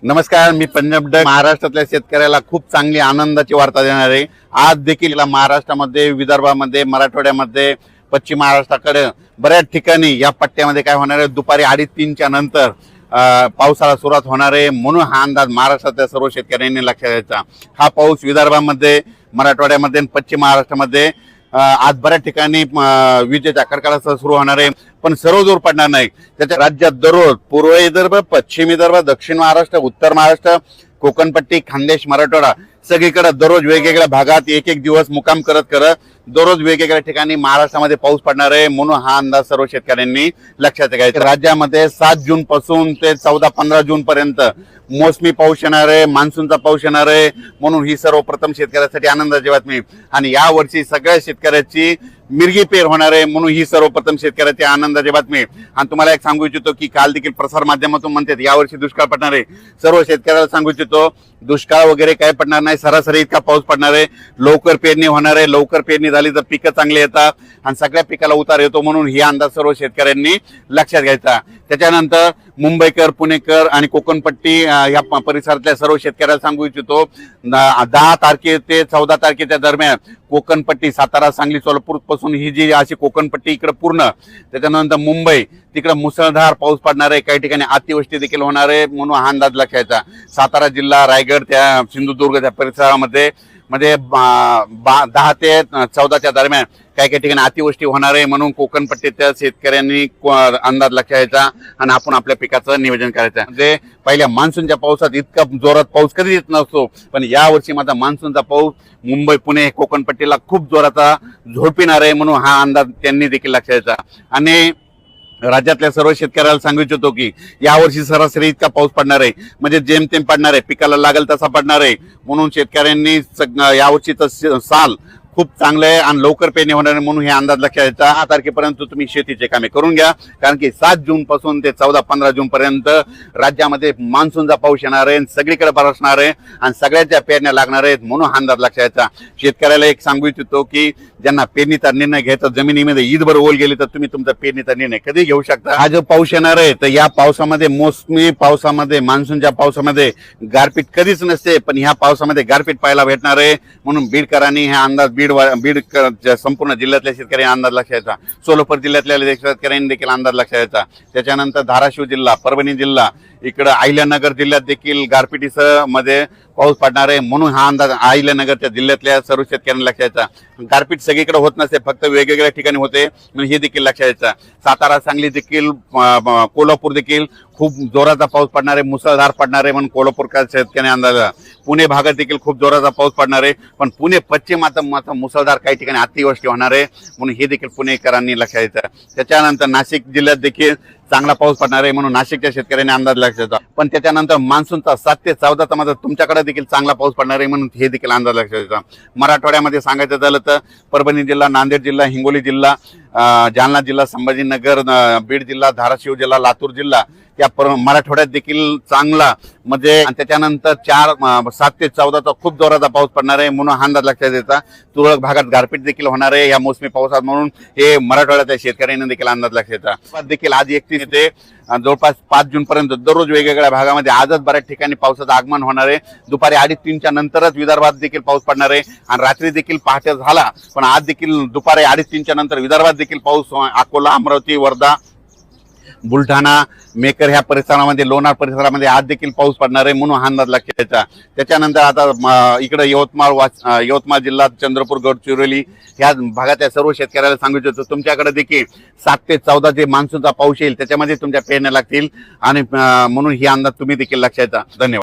नमस्कार, मी पंजाब डक. महाराष्ट्रातल्या शेतकऱ्याला खूप चांगली आनंदाची वार्ता देणार आहे. आज देखील महाराष्ट्रामध्ये, विदर्भामध्ये, मराठवाड्यामध्ये, पश्चिम महाराष्ट्राकडे बऱ्याच ठिकाणी या पट्ट्यामध्ये काय होणार आहे, दुपारी 2:30-3च्या नंतर पावसाला सुरुवात होणार आहे. म्हणून हा अंदाज महाराष्ट्रातल्या सर्व शेतकऱ्यांनी लक्षात घ्यायचा. हा पाऊस विदर्भामध्ये, मराठवाड्यामध्ये आणि पश्चिम महाराष्ट्रामध्ये आज बऱ्याच ठिकाणी विजेच्या कडकडाटासह सुरू होणार आहे. पण सर्व जोर पडणार नाही. त्याच्या राज्यात दररोज पूर्व विदर्भ, पश्चिम विदर्भ, दक्षिण महाराष्ट्र, उत्तर महाराष्ट्र, कोकणपट्टी, खानदेश, मराठवाडा सगळीकडे दररोज वेगवेगळ्या भागात एक एक दिवस मुक्काम करत करत दररोज वेगवेगळ्या ठिकाणी महाराष्ट्रामध्ये पाऊस पडणार आहे. म्हणून हा अंदाज सर्व शेतकऱ्यांनी लक्षात घ्यायचा. राज्यामध्ये 7 जून पासून ते 14-15 जून पर्यंत मोसमी पाऊस येणार आहे, मान्सूनचा पाऊस येणार आहे. म्हणून ही सर्वप्रथम शेतकऱ्यासाठी आनंदाची बातमी. आणि या वर्षी सगळ्या शेतकऱ्याची मिरगी पेर होणार आहे. म्हणून ही सर्वप्रथम शेतकऱ्याची आनंदाची बातमी. आणि तुम्हाला एक सांगू इच्छितो की काल देखील प्रसार माध्यमातून म्हणतात यावर्षी दुष्काळ पडणार आहे. सर्व शेतकऱ्याला सांगू इच्छितो दुष्काळ वगैरे काय पडणार नाही. सरासरी इतका पाऊस पडणार आहे. लवकर पेरणी होणार आहे. लवकर पेरणी झाली तर पिकं चांगली येतात आणि सगळ्या पिकाला उतार येतो. म्हणून ही अंदाज सर्व शेतकऱ्यांनी लक्षात घ्यायचा. त्याच्यानंतर मुंबईकर, पुणेकर आणि कोकणपट्टी या परिसरातल्या सर्व शेतकऱ्याला सांगू इच्छितो 10 तारखे ते 14 तारखेच्या दरम्यान कोकणपट्टी, सातारा, सांगली, सोलापूर पासून ही जी अशी कोकणपट्टी इकडे पूर्ण, त्याच्यानंतर मुंबई तिकडे मुसळधार पाऊस पडणार आहे. काही ठिकाणी अतिवृष्टी देखील होणार आहे. म्हणून हा अंदाज लक्षायचा. सातारा जिल्हा, रायगड, त्या सिंधुदुर्ग त्या परिसरामध्ये 10 ते 14च्या दरम्यान काही काही ठिकाणी अतिवृष्टी होणार आहे. म्हणून कोकणपट्टीच्या शेतकऱ्यांनी अंदाज लक्षायचा आणि आपण आपल्या पिकाचं नियोजन करायचं. म्हणजे पहिल्या मान्सूनच्या पावसात इतका जोरात पाऊस कधी येत नसतो, पण यावर्षी माझा मान्सूनचा पाऊस मुंबई, पुणे, कोकणपट्टीला खूप जोराचा झोडपिणार आहे. म्हणून हा अंदाज त्यांनी देखील लक्षायचा. आणि राज्यातल्या सर्व शेतकऱ्याला सांगू इच्छितो की यावर्षी सरासरी इतका पाऊस पडणार आहे, म्हणजे जेमतेम पडणार आहे, पिकाला लागेल तसा पडणार आहे. म्हणून शेतकऱ्यांनी यावर्षीचं साल खूप चांगलं आहे आणि लवकर पेरणी होणार आहे. म्हणून हे अंदाज लक्षात घ्यायचा. 6 तारखेपर्यंत तुम्ही शेतीचे कामे करून घ्या, कारण की 7 जून पासून ते 14-15 जून पर्यंत राज्यामध्ये मान्सूनचा पाऊस येणार आहे, सगळीकडे बरसणार आहे आणि सगळ्याच्या पेरण्या लागणार आहेत. म्हणून हा अंदाज लक्षात घ्यायचा. शेतकऱ्याला एक सांगू इच्छितो की ज्यांना पेरणीचा निर्णय घ्यायचा, जमिनीमध्ये ईदभर ओल गेली तर तुम्ही तुमचा पेरणीचा निर्णय कधी घेऊ शकता. हा जो पाऊस येणार आहे तर या पावसामध्ये, मोसमी पावसामध्ये, मान्सूनच्या पावसामध्ये गारपीट कधीच नसते, पण ह्या पावसामध्ये गारपीट पाहायला भेटणार आहे. म्हणून बीडकरांनी हा अंदाज, बीड संपूर्ण जिल्ह्यातल्या शेतकऱ्यांनी अंदाज लक्षायचा. सोलापूर जिल्ह्यातल्या शेतकऱ्यांनी देखील अंदाज लक्षायचा. त्याच्यानंतर धाराशिव जिल्हा, परभणी जिल्हा, इकडं अहिल्यानगर जिल्ह्यात देखील गारपिटीसह मध्ये पाऊस पडणार आहे. म्हणून हा अंदाज अहिल्यानगरच्या जिल्ह्यातल्या सर्व शेतकऱ्यांनी लक्षायचा. गारपीट सगळीकडे होत नसते, फक्त वेगवेगळ्या ठिकाणी होते. म्हणून हे देखील लक्षायचं. सातारा, सांगली देखील, कोल्हापूर देखील खूप जोराचा पाऊस पडणार आहे, मुसळधार पडणार आहे. म्हणून कोल्हापूरच्या शेतकऱ्यांनी अंदाज. पुणे भागात देखील खूप जोराचा पाऊस पडणार आहे, पण पुणे पश्चिमात मुसळधार काही ठिकाणी अतिवृष्टी होणार आहे. म्हणून हे देखील पुणेकरांनी लक्षात घ्यायचं. त्याच्यानंतर नाशिक जिल्ह्यात देखील चांगला पाऊस पडणार आहे. म्हणून नाशिकच्या शेतकऱ्यांनी अंदाज लक्षात. पण त्याच्यानंतर मान्सूनचा 7 ते 14चा मध्ये तुमच्याकडे देखील चांगला पाऊस पडणार आहे. म्हणून हे देखील अंदाज लक्षात. मराठवाड्यामध्ये सांगायचं झालं तर परभणी जिल्हा, नांदेड जिल्हा, हिंगोली जिल्हा, जालना जिल्हा, संभाजीनगर, बीड जिल्हा, धाराशिव जिल्हा, लातूर जिल्हा या मराठवाड्यात देखील चांगला म्हणजे. त्याच्यानंतर 7 ते 14चा खूप जोराचा पाऊस पडणार आहे. म्हणून हा अंदाज लक्षात द्यायचा. तुरळक भागात गारपीट देखील होणार आहे या मोसमी पावसात. म्हणून हे मराठवाड्याच्या शेतकऱ्यांनी देखील अंदाज लक्षात द्यायचा. देखील आज 31 ते जवळपास 5 जून पर्यंत दररोज वेगवेगळ्या भागामध्ये आजच बऱ्याच ठिकाणी पावसाचं आगमन होणार आहे. दुपारी 2:30-3च्या नंतरच विदर्भात देखील पाऊस पडणार आहे आणि रात्री देखील पहाटे झाला, पण आज देखील दुपारी 2:30-3च्या नंतर विदर्भात देखील पाऊस. अकोला, अमरावती, वर्धा, बुलढाणा, मेकर ह्या परिसरामध्ये, लोणार परिसरामध्ये आज देखील पाऊस पडणार आहे. म्हणून हा अंदाज लक्षात घ्यायचा. त्याच्यानंतर आता इकडे यवतमाळ जिल्हा, चंद्रपूर, गडचिरोली ह्या भागातल्या सर्व शेतकऱ्याला सांगू इच्छितो तुमच्याकडे देखील 7 ते 14 जे मान्सूनचा पाऊस येईल त्याच्यामध्ये तुमच्या पेरण्या लागतील. आणि म्हणून ही अंदाज तुम्ही देखील लक्षात घ्यायचा. धन्यवाद.